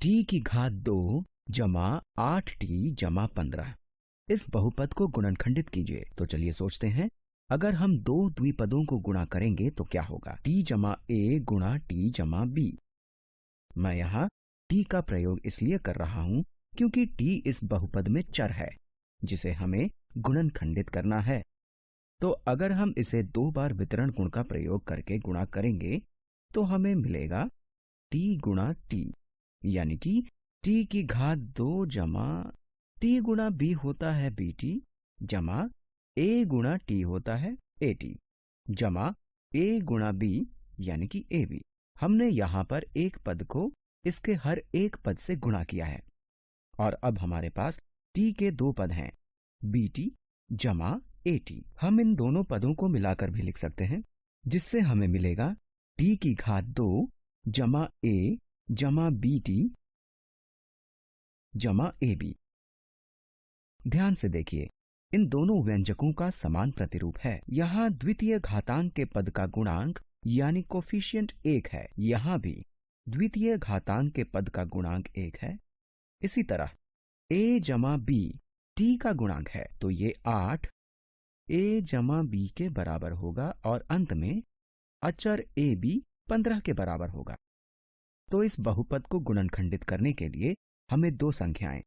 T की घात 2 जमा 8t जमा 15। इस बहुपद को गुणनखंडित कीजिए। तो चलिए सोचते हैं, अगर हम दो द्विपदों को गुणा करेंगे तो क्या होगा। t जमा a गुणा t जमा b। मैं यहाँ t का प्रयोग इसलिए कर रहा हूं क्योंकि t इस बहुपद में चर है जिसे हमें गुणनखंडित करना है। तो अगर हम इसे 2 बार वितरण गुण का प्रयोग करके गुणा करेंगे तो हमें मिलेगा t गुणा t, यानी कि t की घात 2 जमा t गुणा b होता है bt जमा a गुणा t होता है at जमा a गुणा b यानी कि ab। हमने यहाँ पर एक पद को इसके हर एक पद से गुणा किया है और अब हमारे पास t के 2 पद हैं, bt जमा at। हम इन दोनों पदों को मिलाकर भी लिख सकते हैं जिससे हमें मिलेगा t की घात 2 जमा a जमा bt जमा ab। ध्यान से देखिए, इन दोनों व्यंजकों का समान प्रतिरूप है। यहाँ द्वितीय घातांक के पद का गुणांक यानी कोफिशिएंट 1 है, यहाँ भी द्वितीय घातांक के पद का गुणांक 1 है। इसी तरह a जमा b t का गुणांक है, तो ये 8 a जमा b के बराबर होगा और अंत में अचर a b 15 के बराबर होगा। तो इस बहुपद को गुणनखंडित करने के लिए हमें दो संख्याएं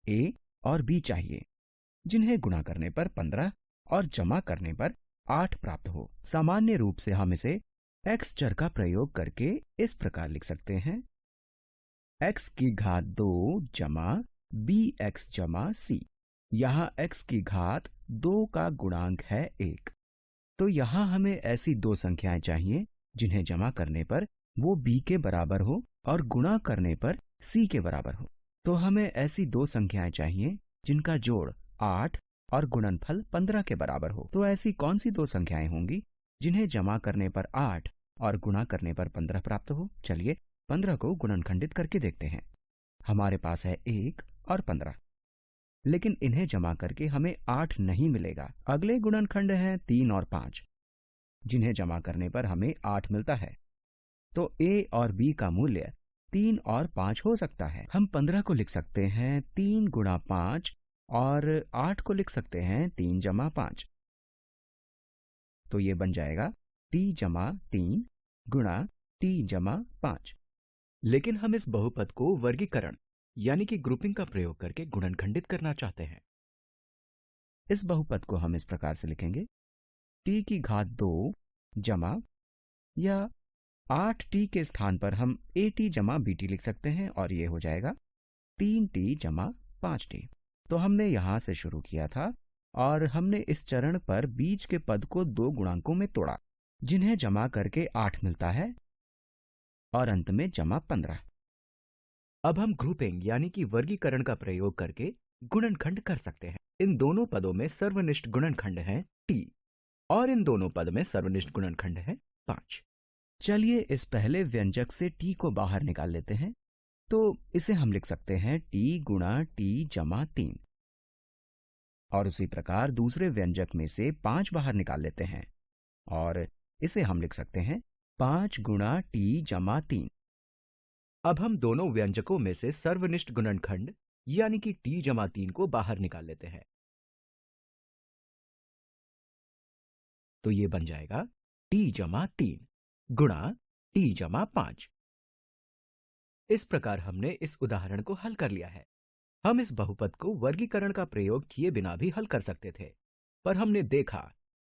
a और b चाहिए जिन्हें गुणा करने पर 15 और जमा करने पर 8 प्राप्त हो। सामान्य रूप से हम इसे x चर का प्रयोग करके इस प्रकार लिख सकते हैं, x की घात 2 जमा bx जमा c। यहाँ x की घात 2 का गुणांक है 1। तो यहाँ हमें ऐसी दो संख्याएं चाहिए जिन्हें जमा करने पर वो b के बराबर हो और गुणा करने पर c के बराबर हो। तो हमें ऐसी दो संख्याएं चाहिए जिनका जोड़ 8 और गुणनफल 15 के बराबर हो। तो ऐसी कौन सी दो संख्याएं होंगी जिन्हें जमा करने पर 8 और गुणा करने पर 15 प्राप्त हो। चलिए 15 को गुणनखंडित करके देखते हैं। हमारे पास है 1 और 15, लेकिन इन्हें जमा करके हमें 8 नहीं मिलेगा। अगले गुणनखंड हैं 3 और 5, जिन्हें जमा करने पर हमें 8 मिलता है। तो a और b का मूल्य 3 और 5 हो सकता है। हम 15 को लिख सकते हैं 3 गुणा 5 और 8 को लिख सकते हैं 3 जमा 5। तो ये बन जाएगा t जमा 3 गुणा t जमा 5। लेकिन हम इस बहुपद को वर्गीकरण यानी कि ग्रुपिंग का प्रयोग करके गुणनखंडित करना चाहते हैं। इस बहुपद को हम इस प्रकार से लिखेंगे, t की घात 2 जमा, या 8t के स्थान पर हम at जमा bt लिख सकते हैं और ये हो जाएगा 3t जमा 5t। तो हमने यहां से शुरू किया था और हमने इस चरण पर बीच के पद को दो गुणांकों में तोड़ा जिन्हें जमा करके 8 मिलता है और अंत में जमा 15। अब हम ग्रुपिंग यानी कि वर्गीकरण का प्रयोग करके गुणनखंड कर सकते हैं। इन दोनों पदों में सर्वनिष्ठ गुणनखंड है t और इन दोनों पद में सर्वनिष्ठ गुणनखंड है 5। चलिए इस पहले व्यंजक से t को बाहर निकाल लेते हैं। तो इसे हम लिख सकते हैं t गुणा t जमा 3, और उसी प्रकार दूसरे व्यंजक में से 5 बाहर निकाल लेते हैं और इसे हम लिख सकते हैं 5 गुणा t जमा 3। अब हम दोनों व्यंजकों में से सर्वनिष्ठ गुणनखंड यानी कि t जमा 3 को बाहर निकाल लेते हैं। तो ये बन जाएगा t जमा 3 गुणा t जमा 5। इस प्रकार हमने इस उदाहरण को हल कर लिया है। हम इस बहुपद को वर्गीकरण का प्रयोग किए बिना भी हल कर सकते थे, पर हमने देखा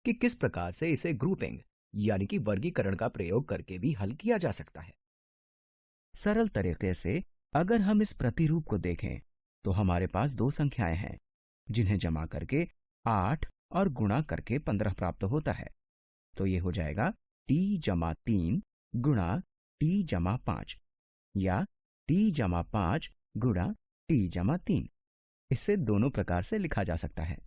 कि किस प्रकार से इसे ग्रुपिंग यानी कि वर्गीकरण का प्रयोग करके भी हल किया जा सकता है। सरल तरीके से अगर हम इस प्रतिरूप को देखें तो हमारे पास दो संख्याएं हैं जिन्हें जमा करके 8 और गुणा करके 15 प्राप्त होता है। तो ये हो जाएगा t जमा 3 गुणा t जमा 5 या t जमा 5 गुणा t जमा 3। इसे दोनों प्रकार से लिखा जा सकता है।